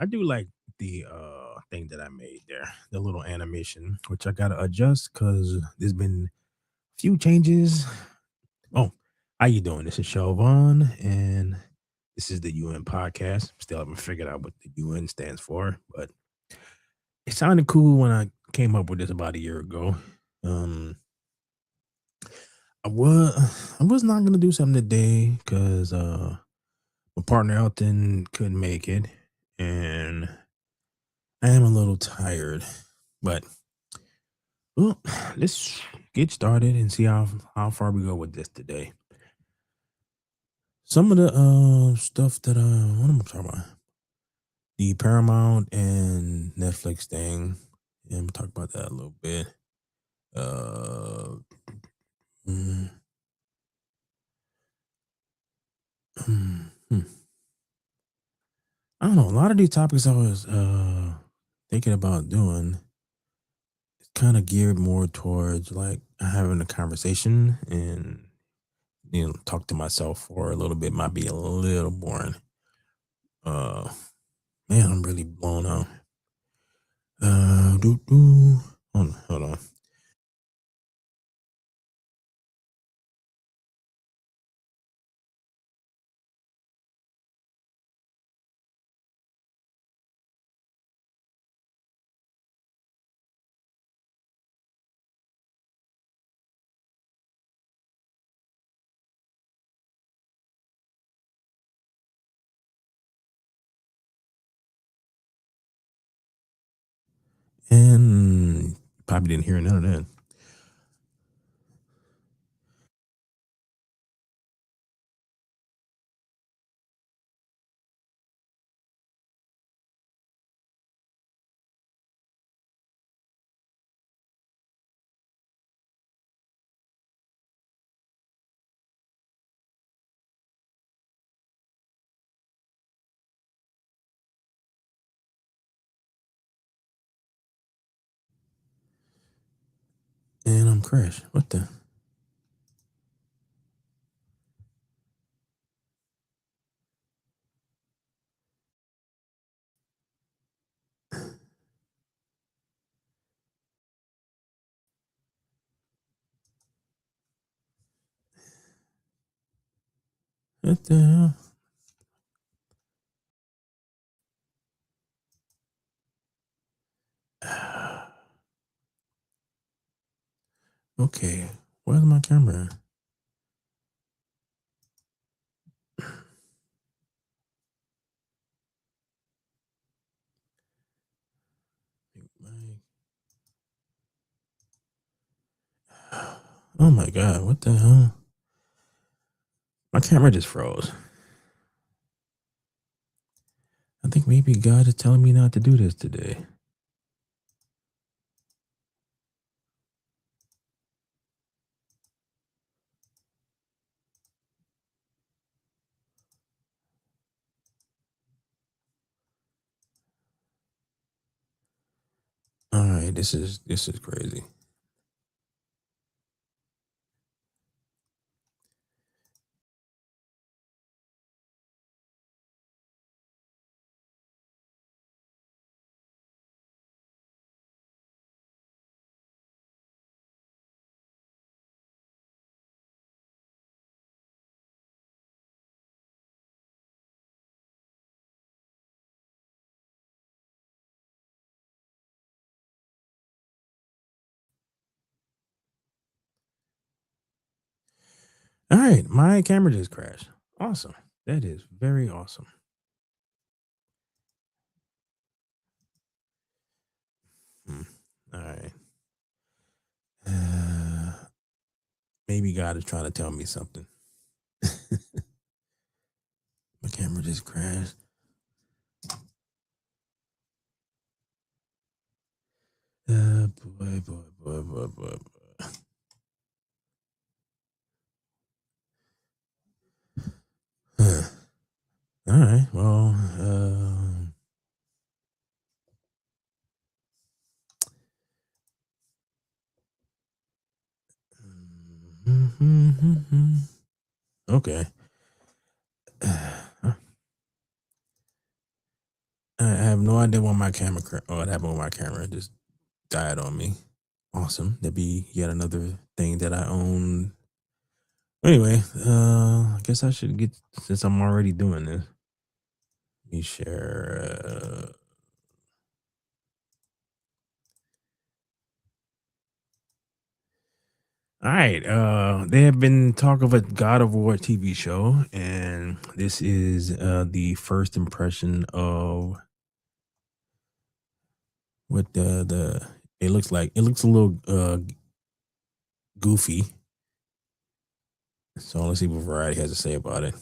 I do like the thing that I made there, the little animation, which I gotta adjust because there's been a few changes. Oh, how you doing? This is Shelvon, and this is the UN podcast. Still haven't figured out what the UN stands for, but it sounded cool when I came up with this about a year ago. Um, I was not gonna do something today because my partner Elton couldn't make it, and I am a little tired. But well, let's get started and see how far we go with this today. Some of the stuff that what am I talking about? The Paramount and Netflix thing. And we'll talk about that a little bit. Uh, mm, hmm. I don't know. A lot of these topics I was thinking about doing kind of geared more towards like having a conversation and talk to myself for a little bit might be a little boring. Uh Man, I'm really blown out. Doo doo. Hold on. And probably didn't hear none of that. And I'm crashed. What the? What the hell? Okay. Where's my camera? Oh my god, what the hell? My camera just froze. I think maybe God is telling me not to do this today. All right, this is crazy. All right, my camera just crashed. Awesome. That is very awesome. Hmm. All right. Maybe God is trying to tell me something. My camera just crashed. Boy. Huh. All right. Well, okay. I have no idea why my camera. What happened with my camera? It just died on me. Awesome. That'd be yet another thing that I own. Anyway, I guess I should get since I'm already doing this. Let me share. All right. They have been talk of a God of War TV show, and this is the first impression of what the it looks like. It looks a little goofy. So let's see what Variety has to say about it.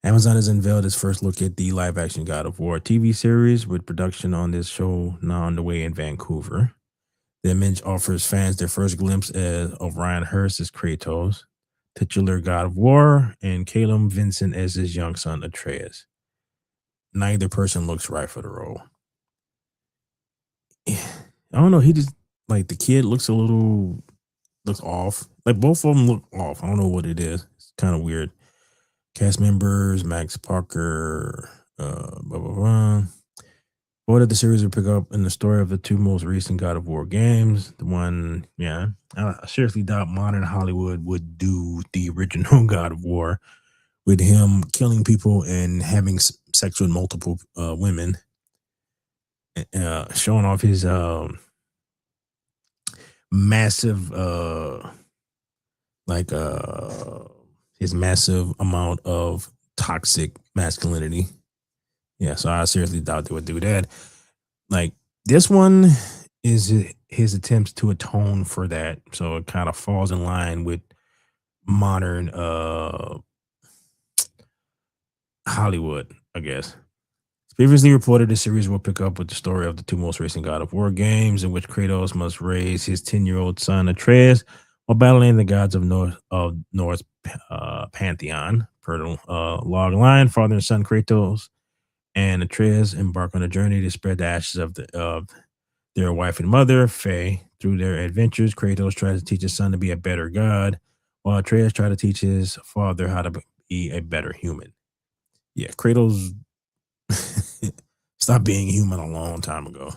Amazon has unveiled its first look at the live action God of War TV series, with production on this show now underway in Vancouver. The image offers fans their first glimpse of Ryan Hurst as Kratos, titular God of War, and Caleb Vincent as his young son Atreus. Neither person looks right for the role. I don't know. He just like the kid looks off. Like both of them look off. I don't know what it is. It's kind of weird. Cast members: Max Parker, blah blah blah. What did the series will pick up in the story of the two most recent God of War games? The one, yeah, I seriously doubt modern Hollywood would do the original God of War with him killing people and having sex with multiple women, showing off his massive, like, his massive amount of toxic masculinity. Yeah, so I seriously doubt they would do that. Like this one is his attempts to atone for that, so it kind of falls in line with modern Hollywood, I guess. It's previously reported the series will pick up with the story of the two most recent God of War games, in which Kratos must raise his 10-year-old son Atreus while battling the gods of Norse pantheon. Per the log line, father and son Kratos and Atreus embark on a journey to spread the ashes of their wife and mother, Faye. Through their adventures, Kratos tries to teach his son to be a better god, while Atreus tries to teach his father how to be a better human. Yeah, Kratos stopped being human a long time ago.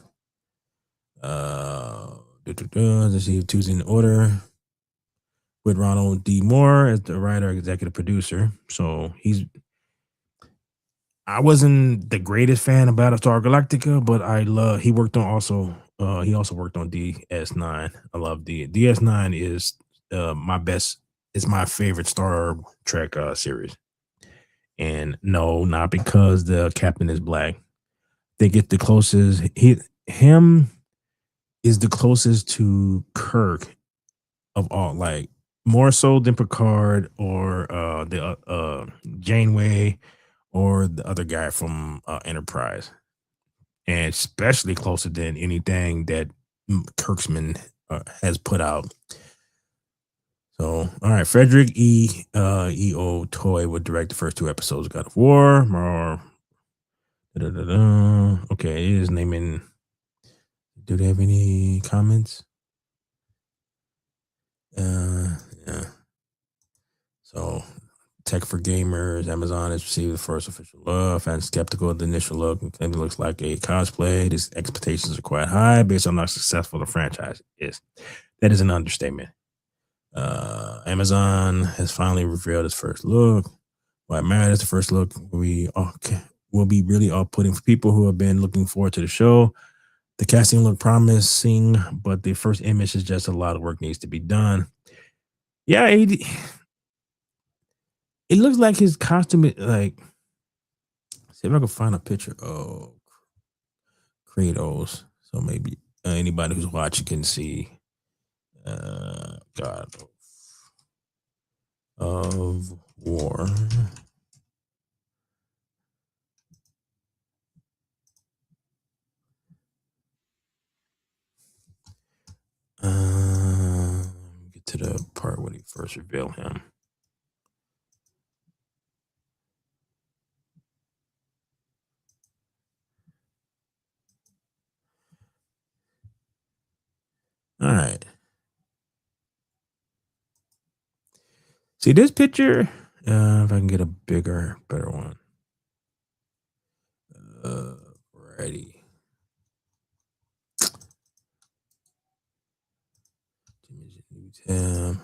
Let's see, Tuesday in order with Ronald D. Moore as the writer, executive producer. So I wasn't the greatest fan of Battlestar Galactica, but I love he also worked on DS9. I love DS9 is my best it's my favorite Star Trek series. And no, not because the captain is black. They get the closest him is the closest to Kirk of all, like more so than Picard or the Janeway or the other guy from Enterprise, and especially closer than anything that Kirksman has put out. So, all right, Frederick E. O. Toy would direct the first two episodes of God of War. Okay, it is naming. Do they have any comments? Yeah. So, tech for gamers. Amazon has received the first official look. Fans skeptical of the initial look. It looks like a cosplay. These expectations are quite high based on how successful the franchise is. That is an understatement. Amazon has finally revealed its first look. What matters, the first look will be really off-putting for people who have been looking forward to the show. The casting looked promising, but the first image is just a lot of work needs to be done. Yeah, it looks like his costume like see if I can find a picture of Kratos. So maybe anybody who's watching can see God of War. Get to the part when he first revealed him. All right. See this picture? If I can get a bigger, better one. Uh, Righty. Um,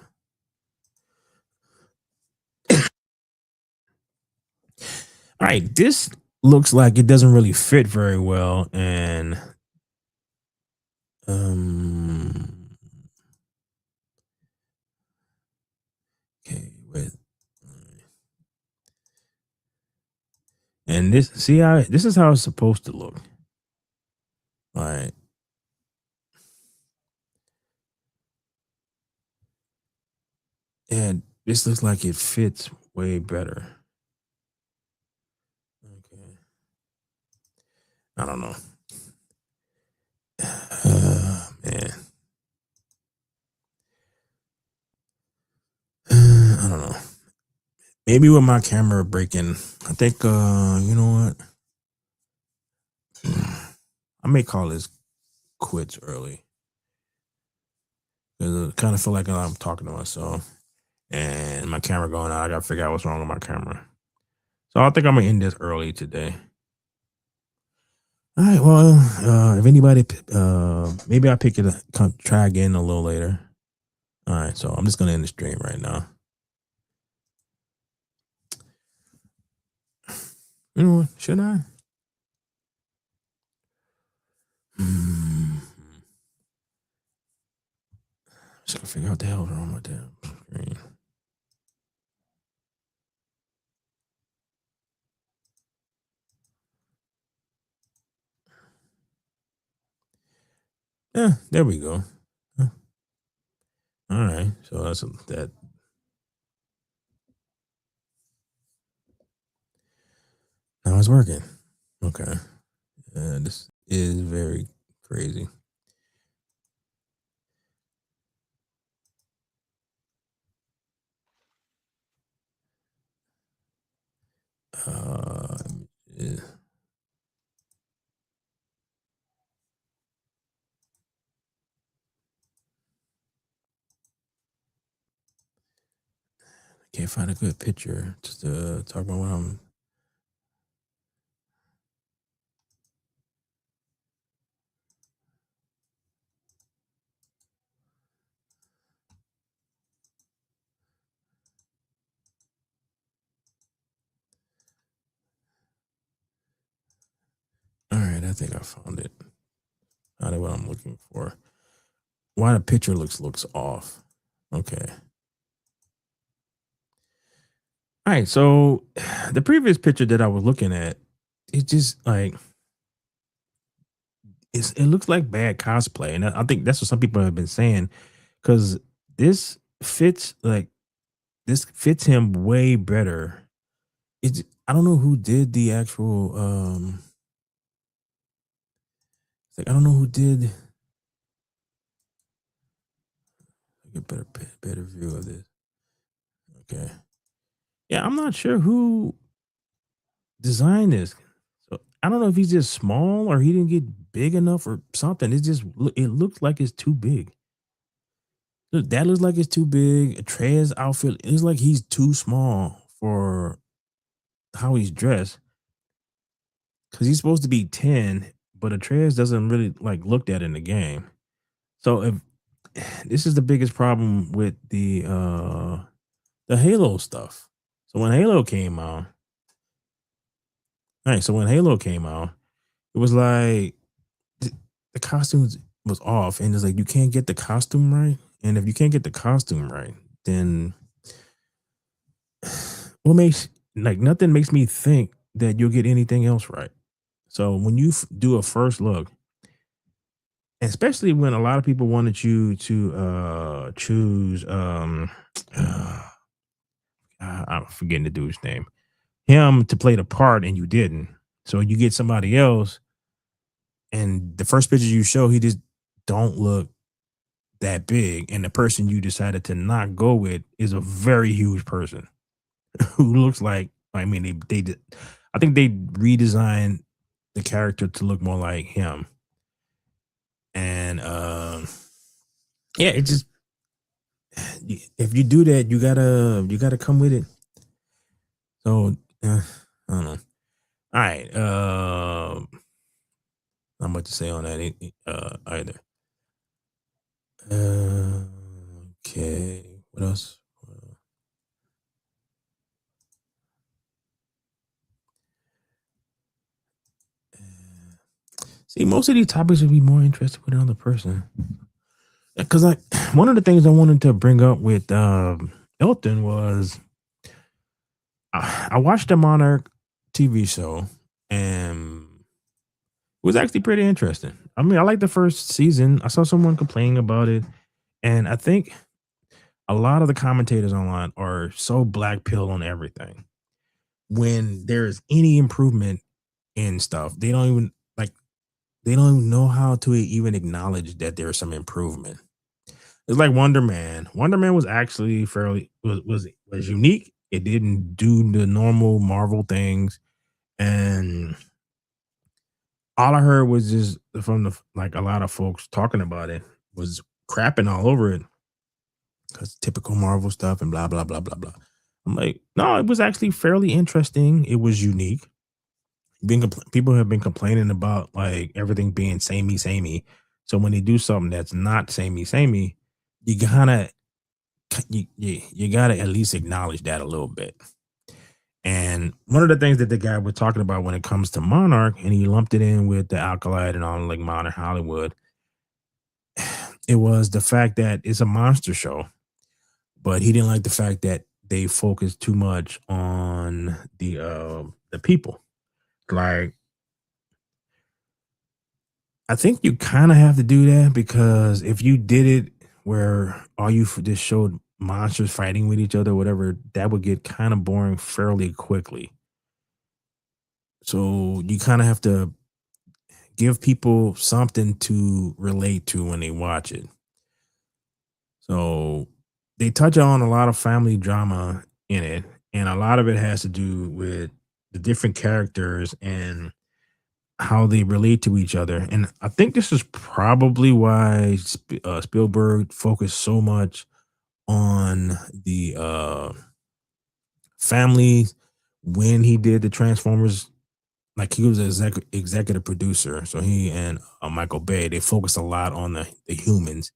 all right, this looks like it doesn't really fit very well, and um, okay, wait, and this see how this is how it's supposed to look. All right, and this looks like it fits way better. Okay, I don't know. Man, I don't know. Maybe with my camera breaking, I think you know what? I may call this quits early because I kind of feel like I'm talking to myself and my camera going out. I gotta figure out what's wrong with my camera. So I think I'm gonna end this early today. All right. Well, if anybody, maybe I'll pick it up, try again a little later. All right. So I'm just gonna end the stream right now. You know what? Should I? Hmm. Just gotta figure out the hell's wrong with that screen. Yeah, there we go. All right. So that's that. Now it's working. Okay. This is very crazy. Uh, yeah. Can't find a good picture just to talk about what I'm. All right, I think I found it. Found what I'm looking for. Why the picture looks off. Okay. All right. So the previous picture that I was looking at, it just like it looks like bad cosplay, and I think that's what some people have been saying because this fits like this fits him way better. It's I don't know who did the actual like I don't know who did get a better view of this. Okay. Yeah, I'm not sure who designed this. So I don't know if he's just small or he didn't get big enough or something. It just it looks like it's too big. Look, that looks like it's too big. Trey's outfit it looks like he's too small for how he's dressed. Cause he's supposed to be 10, but Atreus doesn't really like looked at in the game. So if this is the biggest problem with the Halo stuff. So when Halo came out, right? So when Halo came out, it was like the costumes was off, and it's like you can't get the costume right. And if you can't get the costume right, then what makes like nothing makes me think that you'll get anything else right. So when you do a first look, especially when a lot of people wanted you to choose I'm forgetting the dude's name, him to play the part, and you didn't. So you get somebody else, and the first picture you show, he just don't look that big, and the person you decided to not go with is a very huge person who looks like I mean they did I think they redesigned the character to look more like him. And yeah, it just if you do that, you gotta come with it. So I don't know. All right, not much to say on that either. Uh, Okay, what else? See, most of these topics would be more interesting with another person. Because like one of the things I wanted to bring up with Elton was I watched the Monarch TV show and it was actually pretty interesting. I mean, I like the first season. I saw someone complaining about it, and I think a lot of the commentators online are so black pill on everything. When there's any improvement in stuff, they don't even like they don't even know how to even acknowledge that there's some improvement. It's like Wonder Man. Wonder Man was actually fairly was unique. It didn't do the normal Marvel things, and all I heard was just from the like a lot of folks talking about it was crapping all over it because typical Marvel stuff and blah blah blah blah blah. I'm like, no, it was actually fairly interesting. It was unique. People have been complaining about like everything being samey samey. So when they do something that's not samey samey, you gotta you gotta at least acknowledge that a little bit. And one of the things that the guy was talking about when it comes to Monarch, and he lumped it in with the Alkalite and all like modern Hollywood, it was the fact that it's a monster show, but he didn't like the fact that they focused too much on the people. Like, I think you kind of have to do that because if you did it where all just showed monsters fighting with each other, or whatever, that would get kind of boring fairly quickly. So you kind of have to give people something to relate to when they watch it. So they touch on a lot of family drama in it, and a lot of it has to do with the different characters and how they relate to each other. And I think this is probably why Spielberg focused so much on the families when he did the Transformers. Like he was an executive producer, so he and Michael Bay they focused a lot on the humans.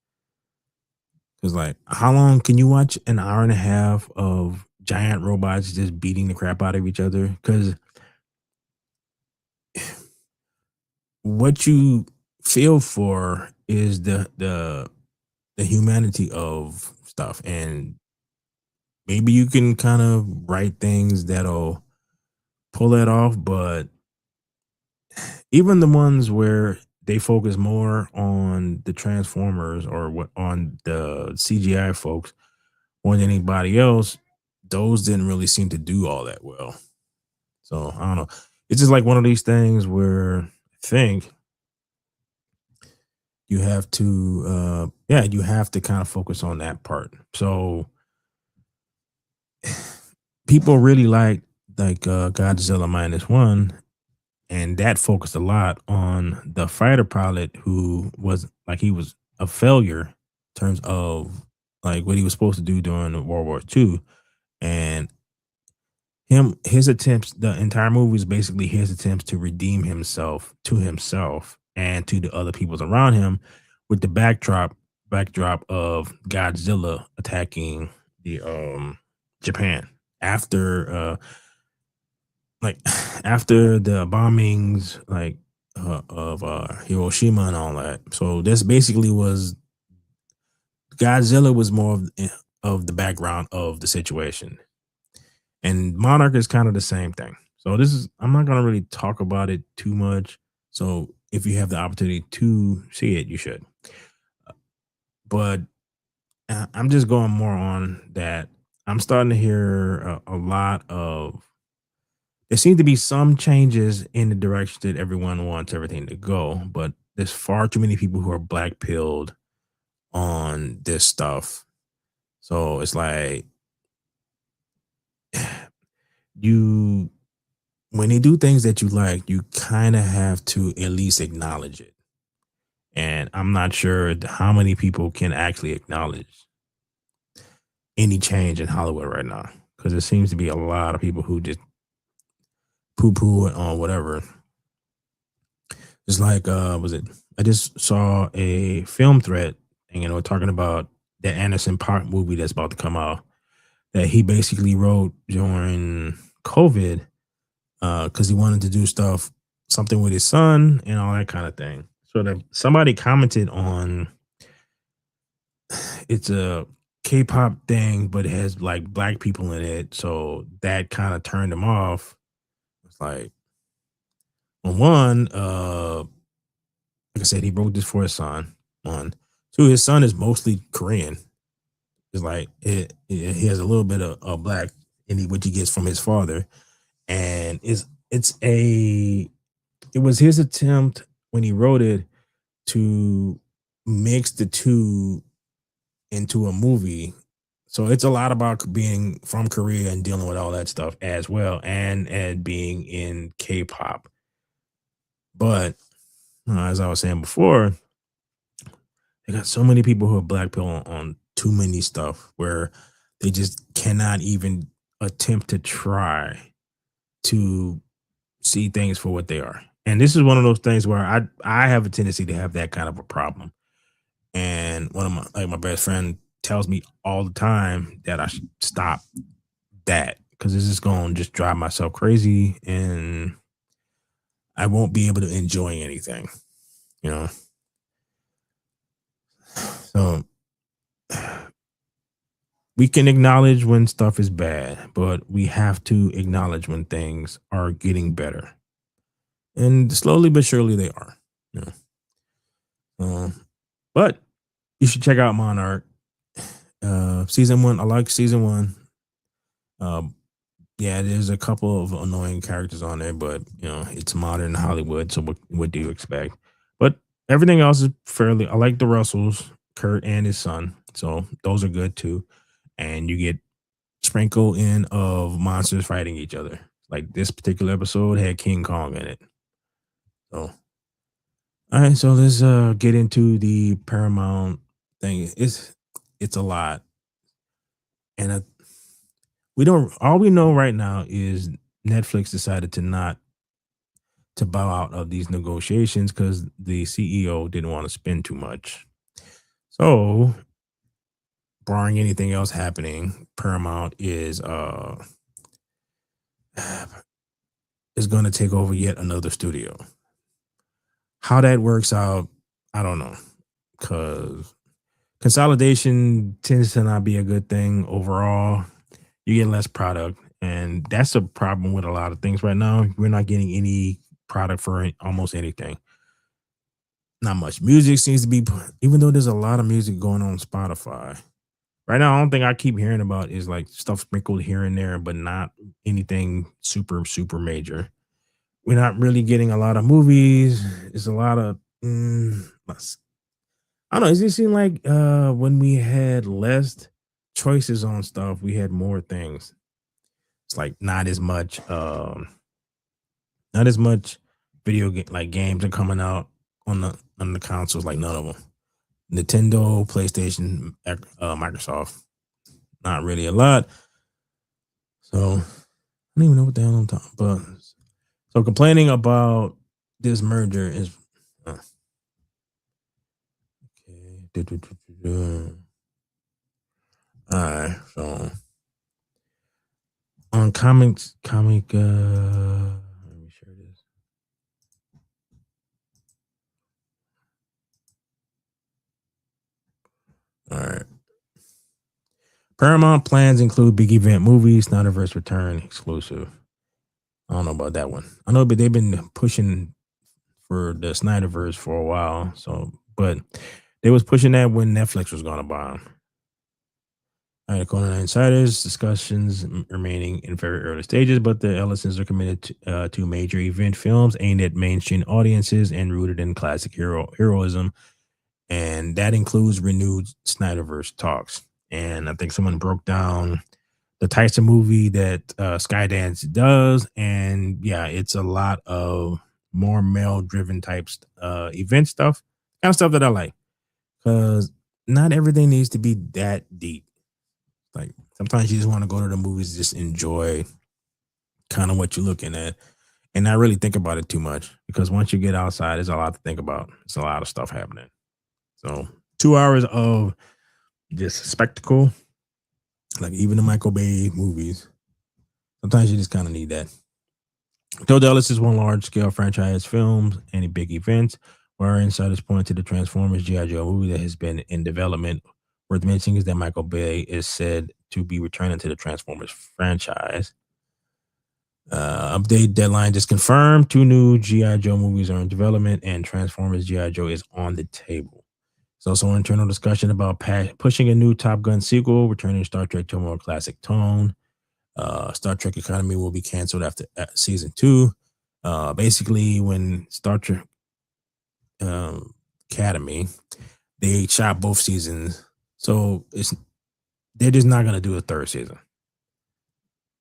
Because like, how long can you watch an hour and a half of giant robots just beating the crap out of each other? Because what you feel for is the humanity of stuff, and maybe you can kind of write things that'll pull that off. But even the ones where they focus more on the Transformers or what on the CGI folks more than anybody else, those didn't really seem to do all that well. So I don't know. It's just like one of these things where I think you have to yeah, you have to kind of focus on that part. So people really like Godzilla minus one, and that focused a lot on the fighter pilot who was like he was a failure in terms of like what he was supposed to do during World War II. And his attempts, the entire movie is basically his attempts to redeem himself to himself and to the other peoples around him with the backdrop of Godzilla attacking the Japan after like after the bombings like of Hiroshima and all that. So this basically was Godzilla was more of the background of the situation. And Monarch is kind of the same thing. So this is I'm not gonna really talk about it too much. So if you have the opportunity to see it, you should. But I'm just going more on that. I'm starting to hear a lot of. There seem to be some changes in the direction that everyone wants everything to go, but there's far too many people who are black pilled on this stuff. So it's like you when they do things that you like, you kind of have to at least acknowledge it. And I'm not sure how many people can actually acknowledge any change in Hollywood right now because there seems to be a lot of people who just poo poo it on whatever. It's like, was it? I just saw a film thread, and talking about. the Anderson Park movie that's about to come out that he basically wrote during COVID because he wanted to do stuff, something with his son and all that kind of thing. So that somebody commented on it's a K-pop thing, but it has like black people in it, so that kind of turned him off. It's like, well, one, like I said, he wrote this for his son. One, two, his son is mostly Korean. It's like he has a little bit of black in which he gets from his father, and it's a it was his attempt when he wrote it to mix the two into a movie. So it's a lot about being from Korea and dealing with all that stuff as well, and being in K-pop. But as I was saying before, they got so many people who are black pill on too many stuff where they just cannot even attempt to try to see things for what they are. And this is one of those things where I have a tendency to have that kind of a problem. And one of my best friend tells me all the time that I should stop that because it's just going to just drive myself crazy and I won't be able to enjoy anything, you know. So we can acknowledge when stuff is bad, but we have to acknowledge when things are getting better. And slowly but surely they are. You know. But you should check out Monarch. Season one, I like season one. Um, yeah, there's a couple of annoying characters on there, but it's modern Hollywood, so what do you expect? But everything else is fairly. I like the Russells, Kurt and his son, so those are good too. And you get sprinkle in of monsters fighting each other. Like this particular episode had King Kong in it. So, all right, so let's get into the Paramount thing. It's a lot, and we don't. All we know right now is Netflix decided to not to bow out of these negotiations because the CEO didn't want to spend too much. So, barring anything else happening, Paramount is going to take over yet another studio. How that works out, I don't know, because consolidation tends to not be a good thing overall. You get less product, and that's a problem with a lot of things right now. We're not getting any product for almost anything. Not much music seems to be, even though there's a lot of music going on Spotify. Right now, I don't think I keep hearing about is like stuff sprinkled here and there, but not anything super, super major. We're not really getting a lot of movies. It's a lot of I don't know. It just seemed like when we had less choices on stuff, we had more things. It's like not as much video game like games are coming out on the consoles. Like none of them. Nintendo, PlayStation, Microsoft. Not really a lot. So I don't even know what the hell I'm talking about. So complaining about this merger is okay. All right, so on let me share this. All right. Paramount plans include big event movies, Snyderverse return exclusive. I don't know about that one. I know, but they've been pushing for the Snyderverse for a while. So, but they was pushing that when Netflix was going to buy them. All right, according to insiders, discussions remaining in very early stages, but the Ellisons are committed to major event films aimed at mainstream audiences and rooted in classic heroism, and that includes renewed Snyderverse talks. And I think someone broke down the types of movie that Skydance does, and yeah, it's a lot of more male-driven types event stuff, kind of stuff that I like, because not everything needs to be that deep. Like sometimes you just want to go to the movies, just enjoy kind of what you're looking at, and not really think about it too much. Because once you get outside, there's a lot to think about. It's a lot of stuff happening. So 2 hours of just spectacle. Like even the Michael Bay movies, sometimes you just kind of need that. Though Dallas is one large scale franchise films and big events, where insiders point to the Transformers G.I. Joe movie that has been in development. Worth mentioning is that Michael Bay is said to be returning to the Transformers franchise. Update deadline just confirmed. Two new G.I. Joe movies are in development, and Transformers G.I. Joe is on the table. There's also an internal discussion about pushing a new Top Gun sequel, returning Star Trek to a more classic tone. Star Trek Academy will be canceled after season two. Basically, when Star Trek Academy, they shot both seasons, so they're just not gonna do a third season.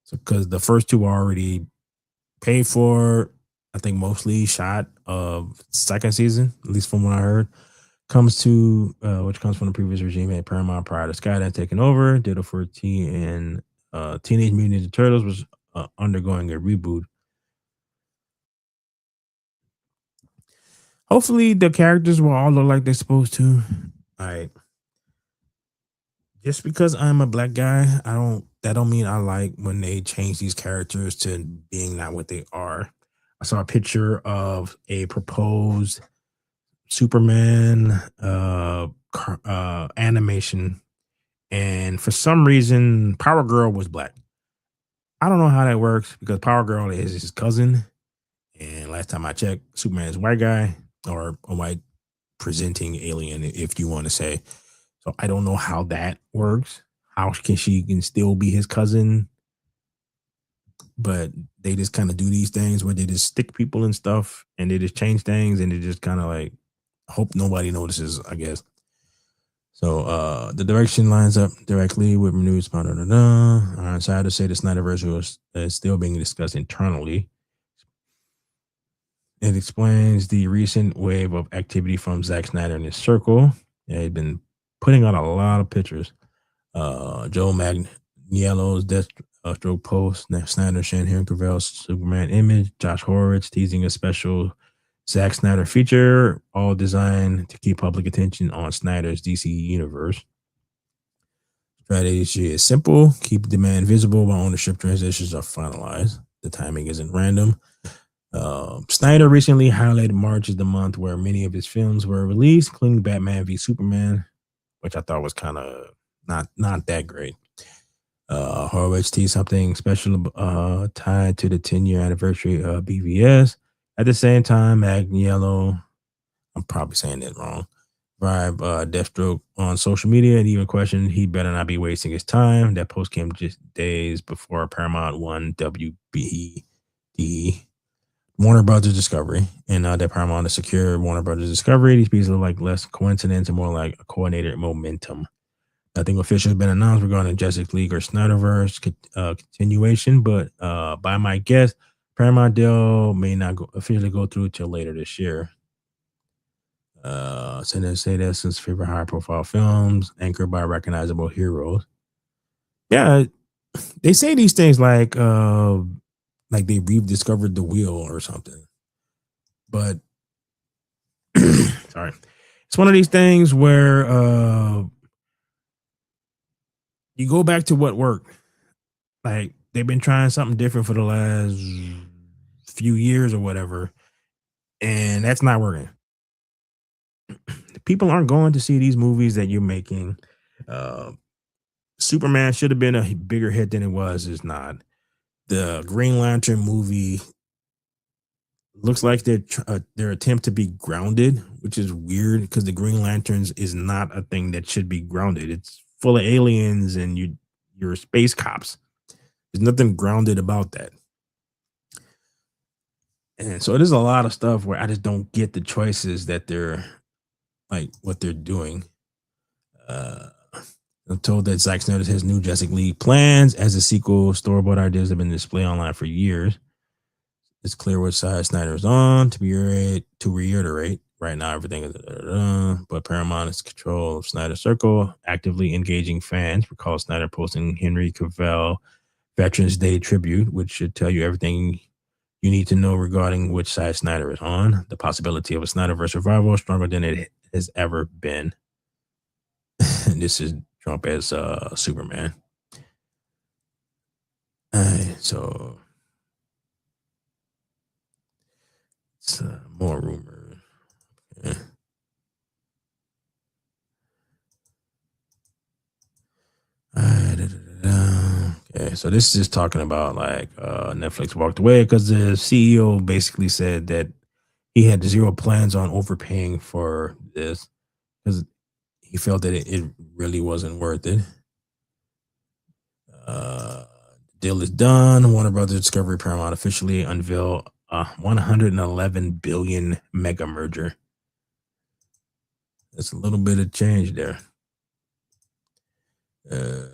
So because the first two are already paid for, I think mostly shot of second season, at least from what I heard. Comes to which comes from the previous regime at Paramount prior to Skydance taking over. Ditto for T and Teenage Mutant Ninja Turtles was undergoing a reboot. Hopefully, the characters will all look like they're supposed to. All right, just because I'm a black guy, I don't. That don't mean I like when they change these characters to being not what they are. I saw a picture of a proposed Superman animation, and for some reason, Power Girl was black. I don't know how that works because Power Girl is his cousin, and last time I checked, Superman is a white guy or a white presenting alien, if you want to say. So I don't know how that works. How can she can still be his cousin? But they just kind of do these things where they just stick people and stuff, and they just change things, and they just kind of like hope nobody notices, I guess. So the direction lines up directly with news. Our insiders say the Snyderverse is still being discussed internally. It explains the recent wave of activity from Zack Snyder and his circle. Yeah, he's been putting out a lot of pictures. Joe Magniello's Death Stroke post, Snyder sharing Henry Cavill's Superman image, Josh Horowitz teasing a special Zack Snyder feature, all designed to keep public attention on Snyder's DC universe. Strategy is simple: keep demand visible while ownership transitions are finalized. The timing isn't random. Snyder recently highlighted March as the month where many of his films were released, including Batman v Superman, which I thought was kind of not that great. Horowitz teased something special tied to the 10-year anniversary of BVS. At the same time, Magniello, I'm probably saying that wrong, vibe Deathstroke on social media and even questioned he better not be wasting his time. That post came just days before Paramount won WBD Warner Brothers Discovery, and that Paramount to secure Warner Brothers Discovery. These pieces look like less coincidence and more like a coordinated momentum. Nothing official has been announced regarding Justice League or Snyderverse continuation, but by my guess, Paramount deal may not officially go through till later this year. Senators say that since favorite high profile films anchored by recognizable heroes. Yeah, they say these things like they rediscovered the wheel or something. But sorry. It's one of these things where you go back to what worked. Like they've been trying something different for the last few years or whatever, and that's not working. People aren't going to see these movies that you're making. Uh, Superman should have been a bigger hit than it was. It's not. The Green Lantern movie looks like their attempt to be grounded, which is weird because the Green Lanterns is not a thing that should be grounded. It's full of aliens and you're space cops. There's nothing grounded about that. And so there's a lot of stuff where I just don't get the choices that they're like what they're doing. Uh, I'm told that Zack Snyder has new Justice League plans as a sequel. Storyboard ideas have been displayed online for years. It's clear which side Snyder is on. To reiterate, right now everything is, but Paramount is control of Snyder Circle, actively engaging fans. Recall Snyder posting Henry Cavill Veterans Day tribute, which should tell you everything you need to know regarding which side Snyder is on. The possibility of a Snyderverse revival is stronger than it has ever been. This is Trump as Superman. Alright, so it's more rumors. Yeah. Okay, so this is just talking about like Netflix walked away because the CEO basically said that he had zero plans on overpaying for this because he felt that it really wasn't worth it. Uh, Deal is done. Warner Brothers Discovery Paramount officially unveil a 111 billion mega merger. That's a little bit of change there. Uh,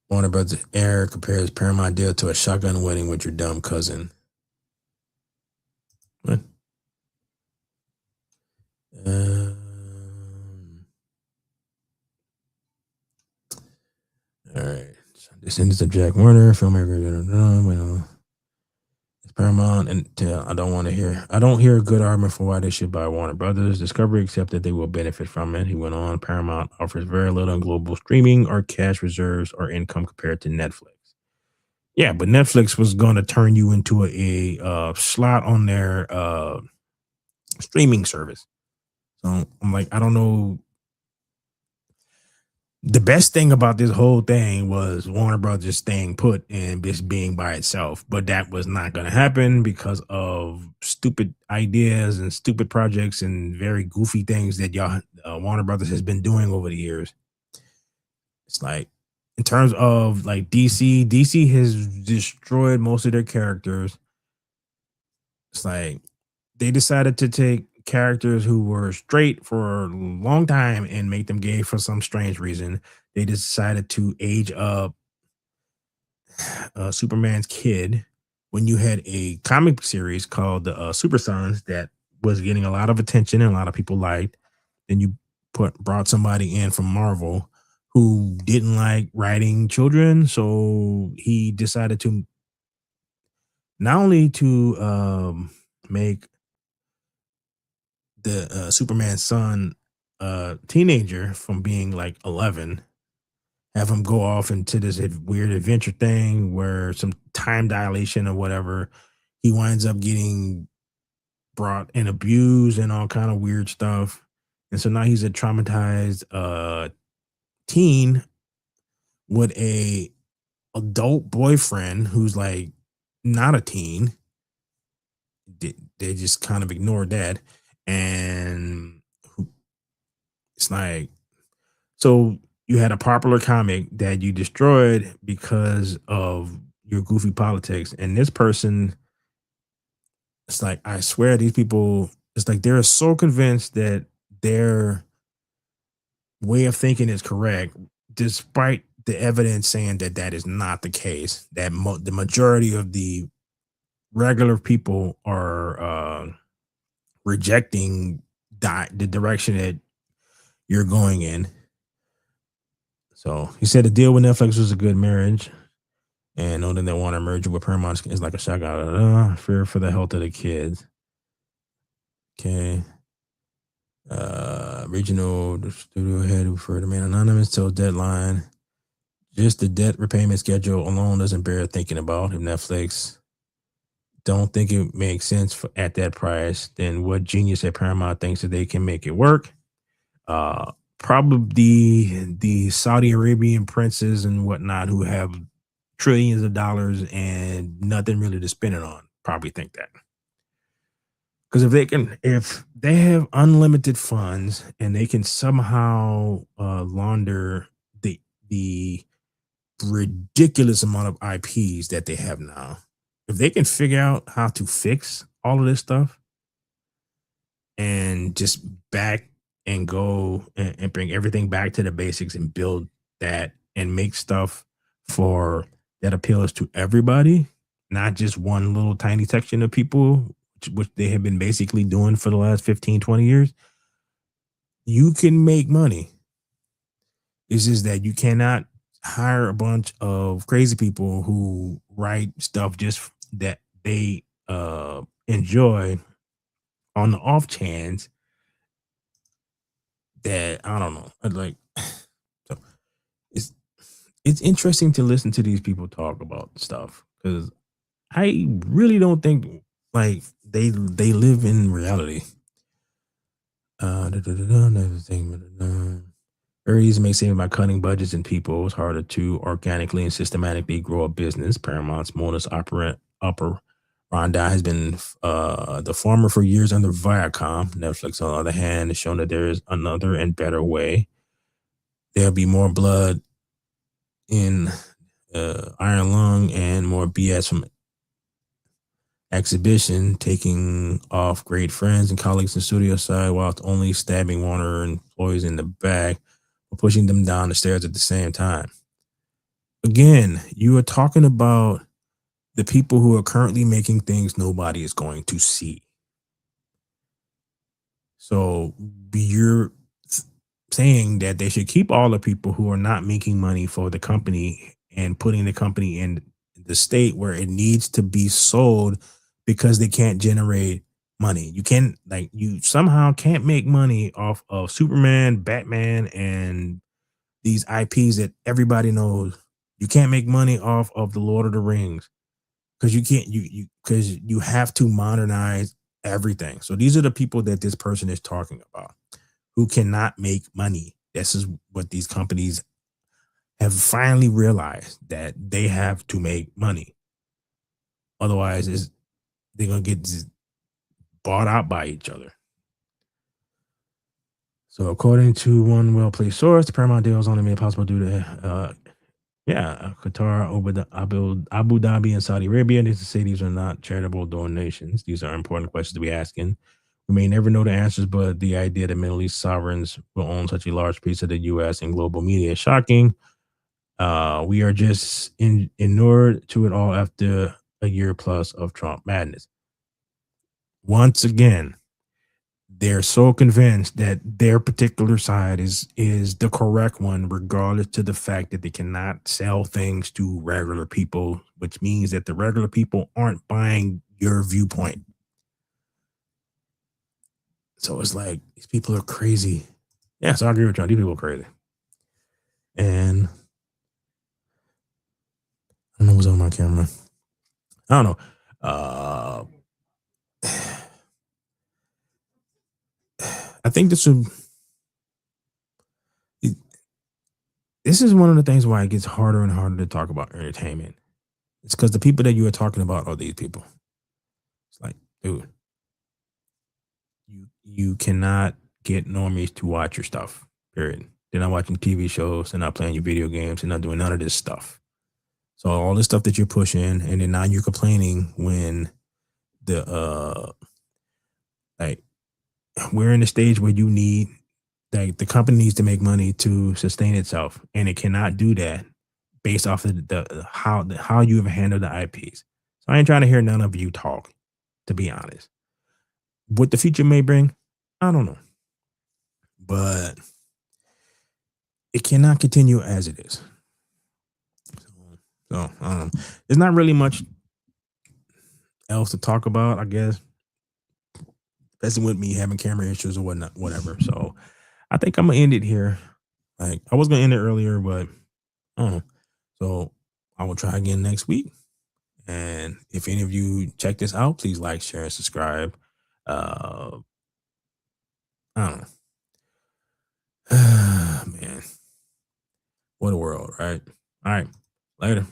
Warner Brothers Air compares Paramount deal to a shotgun wedding with your dumb cousin. What? Um, all right. Descendants of Jack Warner, filmmaker. It's Paramount, and I don't want to hear. I don't hear a good argument for why they should buy Warner Brothers. Discovery accepted they will benefit from it. He went on. Paramount offers very little in global streaming or cash reserves or income compared to Netflix. Yeah, but Netflix was going to turn you into a slot on their streaming service. So I'm like, I don't know. The best thing about this whole thing was Warner Brothers staying put and just being by itself, but that was not going to happen because of stupid ideas and stupid projects and very goofy things that y'all Warner Brothers has been doing over the years. It's like in terms of like DC has destroyed most of their characters. It's like they decided to take characters who were straight for a long time and make them gay for some strange reason. They decided to age up Superman's kid when you had a comic series called the Super Sons that was getting a lot of attention and a lot of people liked. Then you brought somebody in from Marvel who didn't like writing children, so he decided to not only to make the Superman's son teenager from being like 11, have him go off into this weird adventure thing where some time dilation or whatever. He winds up getting brought and abused and all kind of weird stuff. And so now he's a traumatized teen with a adult boyfriend who's like not a teen. They just kind of ignored that. And it's like, so you had a popular comic that you destroyed because of your goofy politics. And this person, it's like, I swear these people, it's like they're so convinced that their way of thinking is correct, despite the evidence saying that that is not the case, that the majority of the regular people are rejecting the direction that you're going in. So he said the deal with Netflix was a good marriage, and noting they want to merge with Paramount is like a shotgun. Fear for the health of the kids. Okay. Regional the studio head who referred to man anonymous till deadline. Just the debt repayment schedule alone doesn't bear thinking about. If Netflix don't think it makes sense at that price, then what genius at Paramount thinks that they can make it work? Uh, Probably the Saudi Arabian princes and whatnot who have trillions of dollars and nothing really to spend it on. Probably think that. Because if they have unlimited funds and they can somehow launder the ridiculous amount of IPs that they have now, if they can figure out how to fix all of this stuff and just back and go and bring everything back to the basics and build that and make stuff for that appeals to everybody, not just one little tiny section of people, which they have been basically doing for the last 15, 20 years, you can make money. It's just that you cannot hire a bunch of crazy people who write stuff just that they enjoy on the off chance that I don't know. I like so it's it's interesting to listen to these people talk about stuff because I really don't think like they live in reality. Another thing. Very easy to make saving by cutting budgets and people. It's harder to organically and systematically grow a business. Paramount's modus operandi has been the former for years under Viacom. Netflix, on the other hand, has shown that there is another and better way. There'll be more blood in Iron Lung and more BS from exhibition, taking off great friends and colleagues in the studio side while only stabbing Warner employees in the back or pushing them down the stairs at the same time. Again, you are talking about the people who are currently making things nobody is going to see. So you're saying that they should keep all the people who are not making money for the company and putting the company in the state where it needs to be sold because they can't generate money. You can like you somehow can't make money off of Superman, Batman, and these IPs that everybody knows. You can't make money off of the Lord of the Rings because you can't you because you have to modernize everything. So these are the people that this person is talking about who cannot make money. This is what these companies have finally realized that they have to make money. Otherwise, they're gonna get bought out by each other. So, according to one well-placed source, the Paramount deal is only made possible due to yeah, Qatar, Abu Dhabi, and Saudi Arabia. Needs to say these are not charitable donations. These are important questions to be asking. We may never know the answers, but the idea that Middle East sovereigns will own such a large piece of the U.S. and global media is shocking. We are just inured to it all after a year plus of Trump madness. Once again, they're so convinced that their particular side is the correct one, regardless to the fact that they cannot sell things to regular people, which means that the regular people aren't buying your viewpoint. So it's like these people are crazy. Yeah, so I agree with John. These people are crazy. And I don't know what's on my camera. I don't know. I think this is one of the things why it gets harder and harder to talk about entertainment. It's because the people that you are talking about are these people. It's like, dude, you cannot get normies to watch your stuff. Period. They're not watching TV shows. They're not playing your video games. They're not doing none of this stuff. So all this stuff that you're pushing, and then now you're complaining when the like we're in a stage where you need like the company needs to make money to sustain itself, and it cannot do that based off of how you have handled the IPs. So I ain't trying to hear none of you talk, to be honest. What the future may bring, I don't know. But it cannot continue as it is. So I don't know. There's not really much else to talk about, I guess. Especially with me having camera issues or whatnot, whatever. So I think I'm gonna end it here. Like I was gonna end it earlier, but I don't know. So I will try again next week. And if any of you check this out, please like, share, and subscribe. Uh, I don't know. Man, what a world, right? All right, later.